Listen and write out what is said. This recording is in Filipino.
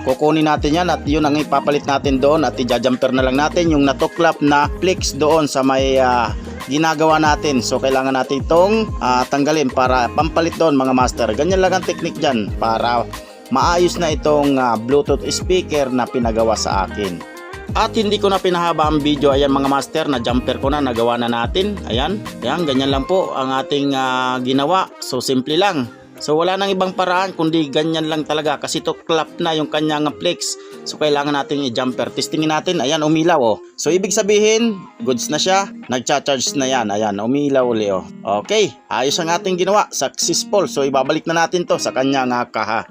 kukunin natin yan at yun ang ipapalit natin doon at i-jumper na lang natin yung natuklap na flex doon sa may ginagawa natin. So kailangan natin itong tanggalin para pampalit doon mga master. Ganyan lang ang technique dyan para maayos na itong Bluetooth speaker na pinagawa sa akin. At hindi ko na pinahaba ang video. Ayan mga master, na jumper ko na, nagawa na natin. Ayan, ganyan lang po ang ating ginawa. So simple lang. So wala nang ibang paraan kundi ganyan lang talaga kasi to clap na yung kanyang flex. So kailangan natin i-jumper. Testingin natin. Ayan, umilaw oh. So ibig sabihin, goods na siya. Nagcha-charge na yan. Ayan, umilaw uli oh. Okay, ayos ang ating ginawa. Successful. So ibabalik na natin to sa kanyang kaha.